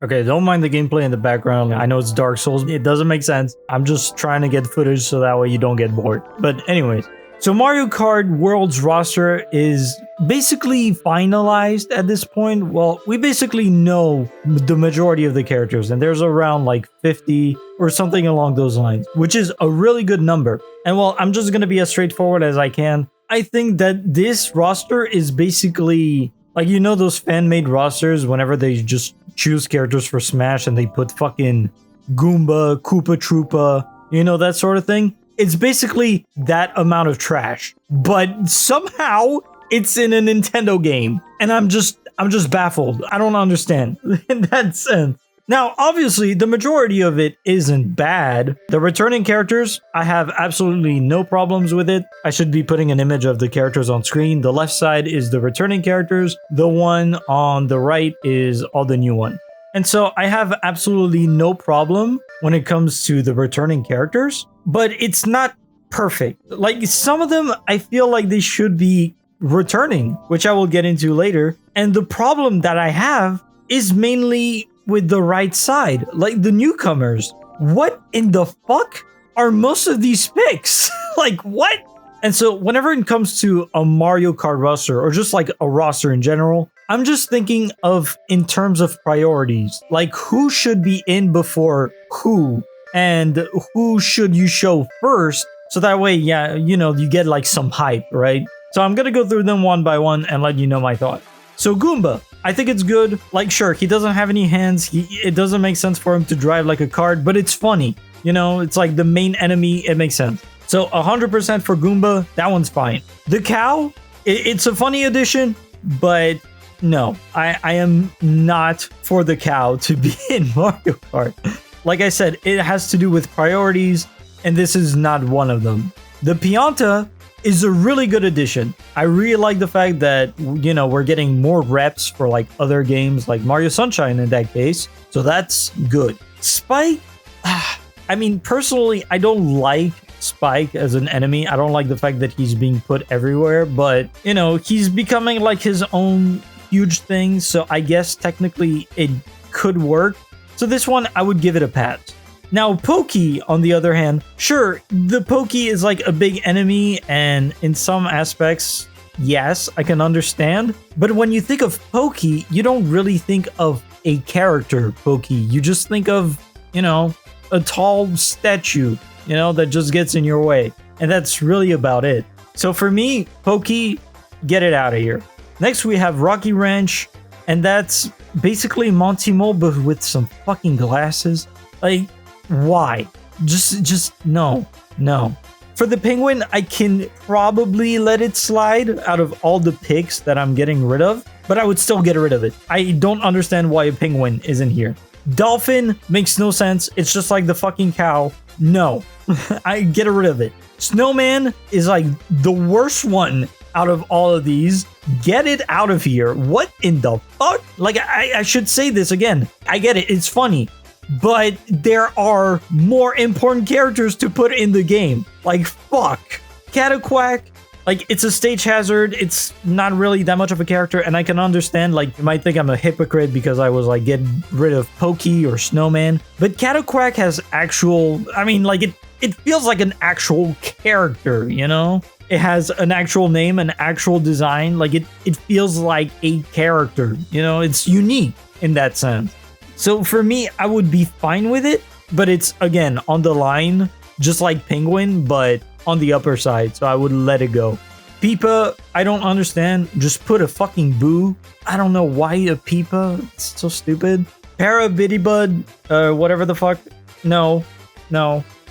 Okay, don't mind the gameplay in the background. I know it's Dark Souls. It doesn't make sense. I'm just trying to get footage so that way you don't get bored. But anyways, so Mario Kart World's roster is basically finalized at this point. Well, we basically know the majority of the characters, and there's around like 50 or something along those lines, which is a really good number. And well, I'm just going to be as straightforward as I can. I think that this roster is basically like, you know, those fan-made rosters whenever they just choose characters for Smash and they put fucking Goomba, Koopa Troopa, you know, that sort of thing. It's basically that amount of trash, but somehow it's in a Nintendo game, and I'm just baffled. I don't understand in that sense. Now, obviously, the majority of it isn't bad. The returning characters, I have absolutely no problems with it. I should be putting an image of the characters on screen. The left side is the returning characters. The one on the right is all the new one. And so I have absolutely no problem when it comes to the returning characters, but it's not perfect. Like, some of them, I feel like they should be returning, which I will get into later. And the problem that I have is mainly with the right side, like the newcomers. What in the fuck are most of these picks? Like, what? And so whenever it comes to a Mario Kart roster, or just like a roster in general, I'm just thinking of in terms of priorities, like who should be in before who, and who should you show first, so that way, yeah, you know, you get like some hype, right? So I'm gonna go through them one by one and let you know my thought. So Goomba, I think it's good. Like, sure, he doesn't have any hands. It doesn't make sense for him to drive like a cart, but it's funny. You know, it's like the main enemy. It makes sense. So 100% for Goomba. That one's fine. The cow, it's a funny addition, but no, I am not for the cow to be in Mario Kart. Like I said, it has to do with priorities, and this is not one of them. The Pianta is a really good addition. I really like the fact that, you know, we're getting more reps for like other games like Mario Sunshine in that case. So that's good. Spike, I mean, personally, I don't like Spike as an enemy. I don't like the fact that he's being put everywhere, but, you know, he's becoming like his own huge thing. So I guess technically it could work. So this one, I would give it a pass. Now, Pokey, on the other hand, sure, the Pokey is like a big enemy, and in some aspects, yes, I can understand. But when you think of Pokey, you don't really think of a character Pokey. You just think of, you know, a tall statue, you know, that just gets in your way. And that's really about it. So for me, Pokey, get it out of here. Next, we have Rocky Ranch, and that's basically Monty Mole, but with some fucking glasses. Like, why? Just no. For the penguin, I can probably let it slide out of all the picks that I'm getting rid of, but I would still get rid of it. I don't understand why a penguin isn't here. Dolphin makes no sense. It's just like the fucking cow. No, I get rid of it. Snowman is like the worst one out of all of these. Get it out of here. What in the fuck? Like, I should say this again. I get it. It's funny. But there are more important characters to put in the game. Like, fuck. Cataquack, like, it's a stage hazard. It's not really that much of a character, and I can understand, like, you might think I'm a hypocrite because I was, like, getting rid of Pokey or Snowman. But Cataquack has actual, I mean, like, it feels like an actual character, you know? It has an actual name, an actual design. Like, it feels like a character, you know? It's unique in that sense. So for me, I would be fine with it, but it's, again, on the line, just like Penguin, but on the upper side, so I would let it go. Peepa, I don't understand. Just put a fucking boo. I don't know why a Peepa. It's so stupid. Para-Biddybudy, whatever the fuck. No.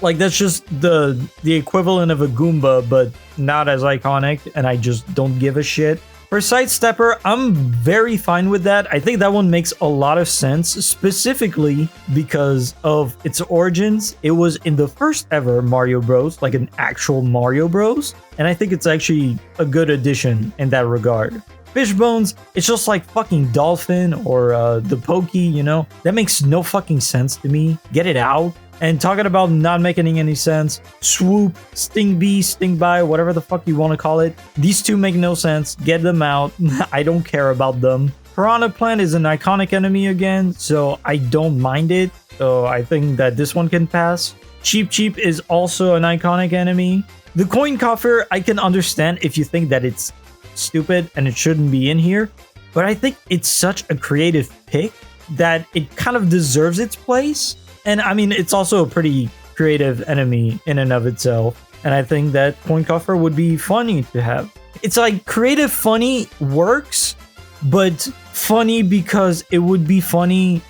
Like, that's just the equivalent of a Goomba, but not as iconic, and I just don't give a shit. For Sidestepper, I'm very fine with that. I think that one makes a lot of sense, specifically because of its origins. It was in the first ever Mario Bros, like an actual Mario Bros, and I think it's actually a good addition in that regard. Fishbones, it's just like fucking Dolphin or the Pokey, you know? That makes no fucking sense to me. Get it out. And talking about not making any sense, Swoop, Sting Bee, Sting By, whatever the fuck you want to call it. These two make no sense. Get them out. I don't care about them. Piranha Plant is an iconic enemy again, so I don't mind it. So I think that this one can pass. Cheep Cheep is also an iconic enemy. The Coin Coffer, I can understand if you think that it's stupid and it shouldn't be in here, but I think it's such a creative pick that it kind of deserves its place. And I mean, it's also a pretty creative enemy in and of itself. And I think that Coin Coffer would be funny to have. It's like creative funny works, but funny because it would be funny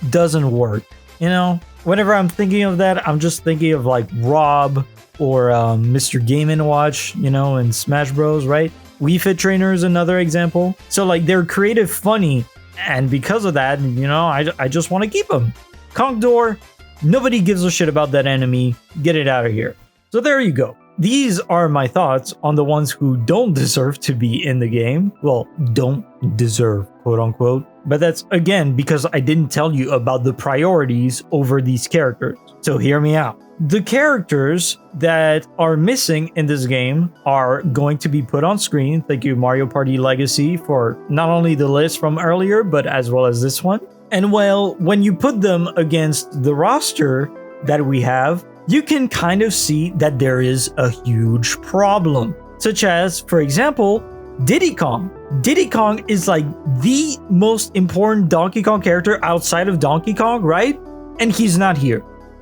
doesn't work. You know, whenever I'm thinking of that, I'm just thinking of like R.O.B or Mr. Game & Watch, you know, in Smash Bros, right? Wii Fit Trainer is another example. So like they're creative funny, and because of that, you know, I just want to keep them. Conk Door, nobody gives a shit about that enemy. Get it out of here. So there you go. These are my thoughts on the ones who don't deserve to be in the game. Well, don't deserve, quote unquote. But that's, again, because I didn't tell you about the priorities over these characters. So hear me out. The characters that are missing in this game are going to be put on screen. Thank you, Mario Party Legacy, for not only the list from earlier, but as well as this one. And well, when you put them against the roster that we have, you can kind of see that there is a huge problem. Such as, for example, Diddy Kong. Diddy Kong is like the most important Donkey Kong character outside of Donkey Kong, right? And he's not here.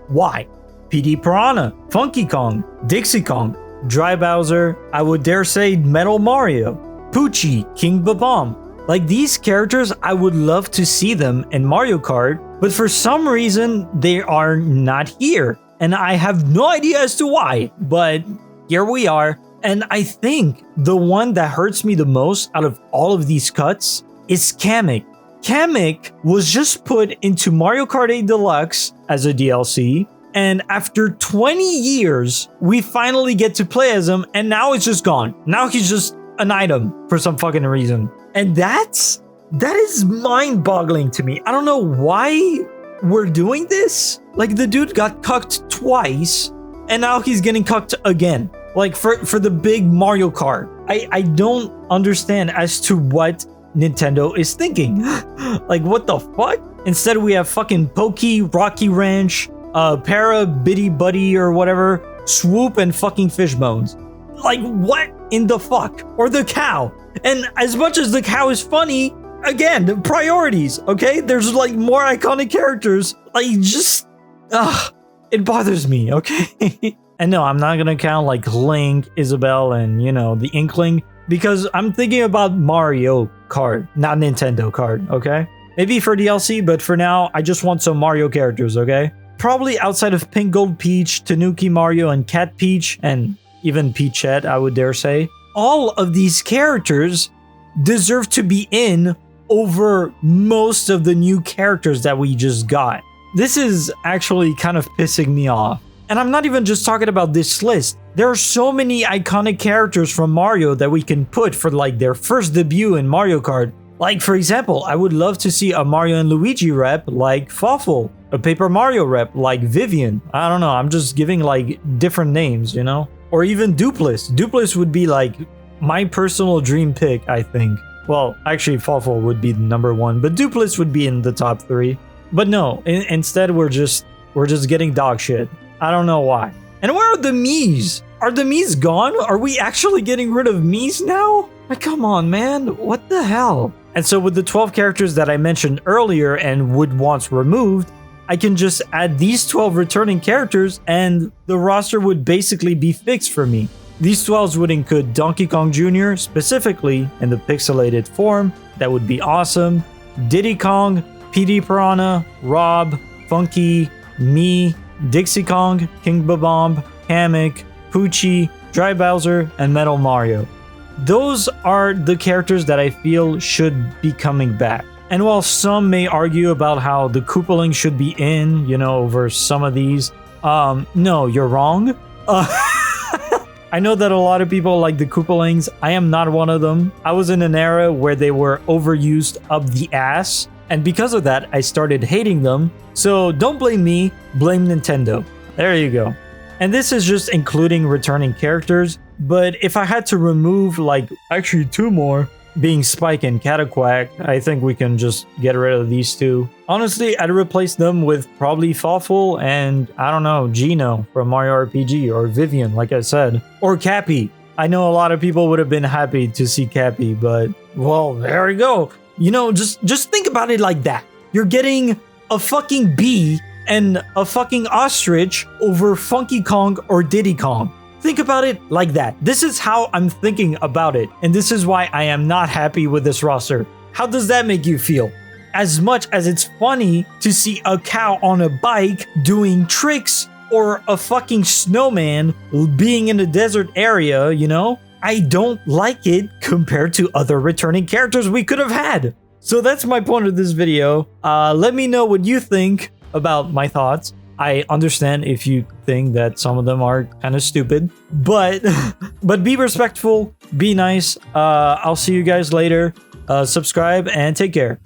Why? PD Piranha, Funky Kong, Dixie Kong, Dry Bowser, I would dare say Metal Mario, Poochie, King Babam. Like these characters, I would love to see them in Mario Kart, but for some reason, they are not here. And I have no idea as to why, but here we are. And I think the one that hurts me the most out of all of these cuts is Kamek. Kamek was just put into Mario Kart 8 Deluxe as a DLC. And after 20 years, we finally get to play as him, and now it's just gone. Now he's just an item for some fucking reason. And that is mind-boggling to me. I don't know why we're doing this. Like, the dude got cucked twice, and now he's getting cucked again. Like, for the big Mario Kart. I don't understand as to what Nintendo is thinking. Like, what the fuck? Instead, we have fucking Pokey, Rocky Ranch, Para-Biddybudy or whatever, Swoop, and fucking Fishbones. Like, what in the fuck? Or the cow. And as much as the cow is funny, again, the priorities, okay? There's like more iconic characters. Like, just, it bothers me, okay? And no, I'm not gonna count like Link, Isabelle, and, you know, the Inkling, because I'm thinking about Mario Kart, not Nintendo Kart, okay? Maybe for DLC, but for now, I just want some Mario characters, okay? Probably outside of Pink Gold Peach, Tanuki Mario, and Cat Peach, and even Peachette, I would dare say. All of these characters deserve to be in over most of the new characters that we just got. This is actually kind of pissing me off. And I'm not even just talking about this list. There are so many iconic characters from Mario that we can put for like their first debut in Mario Kart. Like, for example, I would love to see a Mario and Luigi rep like Fawful, a Paper Mario rep like Vivian. I don't know, I'm just giving like different names, you know? Or even Dupless. Dupless would be like my personal dream pick, I think. Well, actually Fawful would be the number one, but Dupless would be in the top 3. But no, instead we're just getting dog shit. I don't know why. And where are the Miis? Are the Miis gone? Are we actually getting rid of Miis now? Like, come on, man. What the hell? And so with the 12 characters that I mentioned earlier and would want removed, I can just add these 12 returning characters and the roster would basically be fixed for me. These 12s would include Donkey Kong Jr., specifically in the pixelated form. That would be awesome. Diddy Kong, PD Piranha, R.O.B, Funky, me, Dixie Kong, King Babam, Kamek, Poochie, Dry Bowser, and Metal Mario. Those are the characters that I feel should be coming back. And while some may argue about how the Koopalings should be in, you know, over some of these, no, you're wrong. I know that a lot of people like the Koopalings. I am not one of them. I was in an era where they were overused up the ass, and because of that, I started hating them. So don't blame me, blame Nintendo. There you go. And this is just including returning characters, but if I had to remove like actually 2 more, being Spike and Cataquack, I think we can just get rid of these two. Honestly, I'd replace them with probably Fawful and, I don't know, Gino from Mario RPG, or Vivian, like I said, or Cappy. I know a lot of people would have been happy to see Cappy, but, well, there we go. You know, just think about it like that. You're getting a fucking bee and a fucking ostrich over Funky Kong or Diddy Kong. Think about it like that. This is how I'm thinking about it, and this is why I am not happy with this roster. How does that make you feel? As much as it's funny to see a cow on a bike doing tricks, or a fucking snowman being in a desert area, you know? I don't like it compared to other returning characters we could have had. So that's my point of this video. Let me know what you think about my thoughts. I understand if you think that some of them are kind of stupid, but be respectful, be nice. I'll see you guys later. Subscribe and take care.